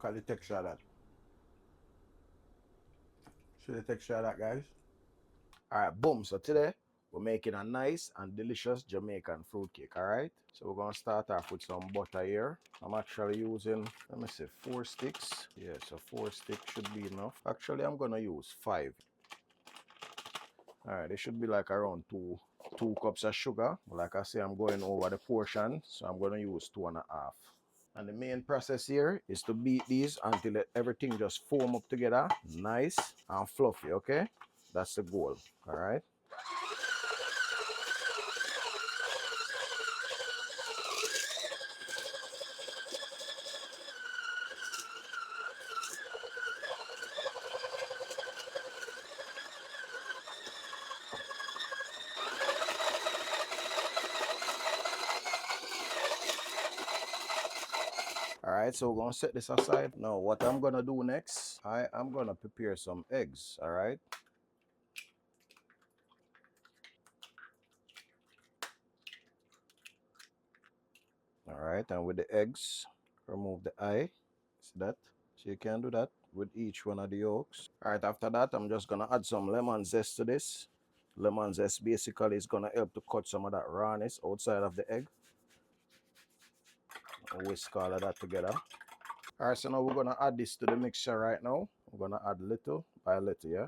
Look at the texture of that. See the texture of that, guys? Alright, boom. So today we're making a nice and delicious Jamaican fruitcake, alright? So we're gonna start off with some butter here. I'm actually using, let me see, 4 sticks. Yeah, so 4 sticks should be enough. Actually, I'm gonna use 5. Alright, it should be like around two cups of sugar. Like I say, I'm going over the portion, so I'm gonna use 2.5. And the main process here is to beat these until everything just foam up together, nice and fluffy, okay? That's the goal, all right? All right, so we're gonna set this aside. Now, what I'm gonna do next, I am gonna prepare some eggs, all right? All right, and with the eggs, remove the eye, see that? So you can do that with each one of the yolks. All right, after that, I'm just gonna add some lemon zest to this. Lemon zest basically is gonna help to cut some of that rawness outside of the egg. Whisk all of that together. All right, so now we're gonna add this to the mixture right now. We're gonna add little by little, yeah?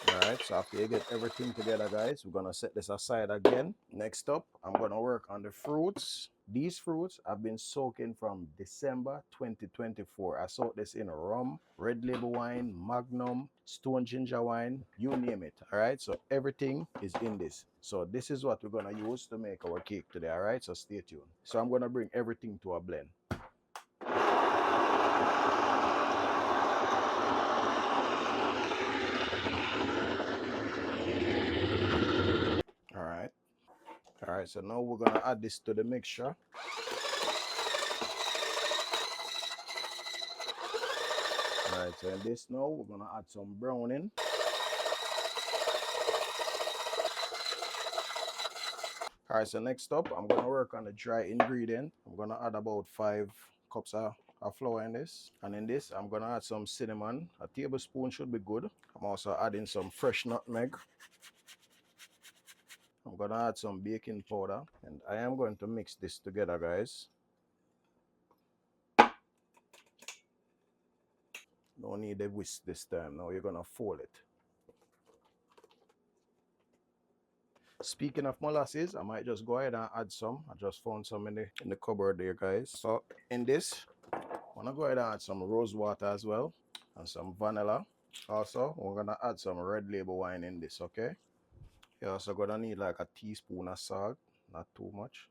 Alright, so after you get everything together, guys, we're gonna set this aside again. Next up, I'm gonna work on the fruits. These fruits have been soaking from December 2024. I soaked this in rum, red label wine, magnum, stone ginger wine, you name it. Alright, so everything is in this. So this is what we're gonna use to make our cake today. Alright, so stay tuned. So I'm gonna bring everything to a blend. Alright. Alright, so now we're gonna add this to the mixture. Alright, so in this now, we're gonna add some browning. Alright, so next up, I'm gonna work on the dry ingredient. I'm gonna add about 5 cups of flour in this. And in this, I'm gonna add some cinnamon. A tablespoon should be good. I'm also adding some fresh nutmeg. I'm gonna add some baking powder. And I am going to mix this together, guys. No need a whisk this time. Now you're gonna fold it. Speaking of molasses, I might just go ahead and add some. I just found some in the cupboard there, guys. So in this, I'm gonna go ahead and add some rose water as well and some vanilla. Also, we're gonna add some red label wine in this, okay? You're also gonna need like a teaspoon of salt, not too much.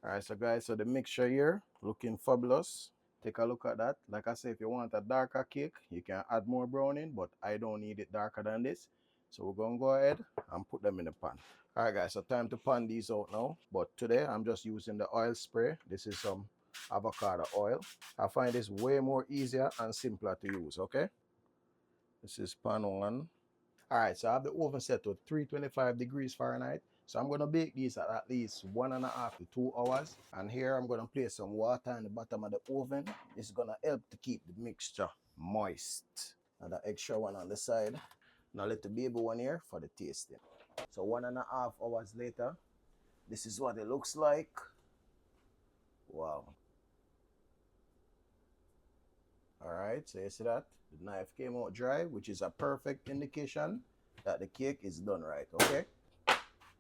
All right, so guys, so the mixture here looking fabulous. Take a look at that. Like I say, if you want a darker cake, you can add more browning, but I don't need it darker than this. So we're gonna go ahead and put them in the pan. All right, guys, so time to pan these out now. But today I'm just using the oil spray. This is some avocado oil. I find this way more easier and simpler to use, okay? This is pan 1. All right, so I have the oven set to 325 degrees Fahrenheit. So I'm gonna bake these at least 1.5 to 2 hours. And here I'm gonna place some water in the bottom of the oven. It's gonna help to keep the mixture moist. And the extra one on the side. Now let the baby one here for the tasting. So 1.5 hours later, this is what it looks like. Wow. All right, so you see that? The knife came out dry, which is a perfect indication that the cake is done right, okay?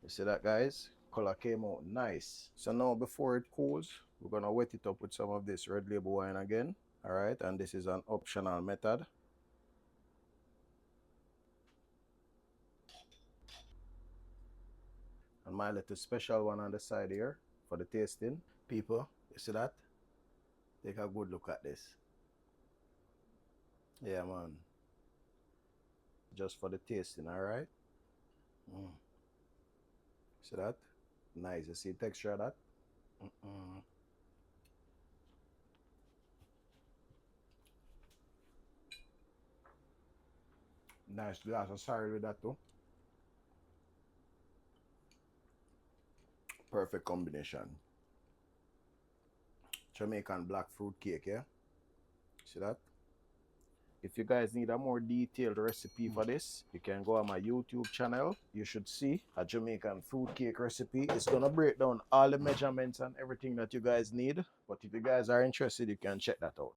You see that, guys? Color came out nice. So now before it cools, we're gonna wet it up with some of this red label wine again. All right, and this is an optional method. And my little special one on the side here for the tasting. People, you see that? Take a good look at this. Yeah, man. Just for the tasting, all right? See that? Nice. You see the texture of that? Nice glass of sorry with that too. Perfect combination. Jamaican black fruit cake, yeah? See that? If you guys need a more detailed recipe for this, you can go on my YouTube channel. You should see a Jamaican fruit cake recipe. It's gonna break down all the measurements and everything that you guys need. But if you guys are interested, you can check that out.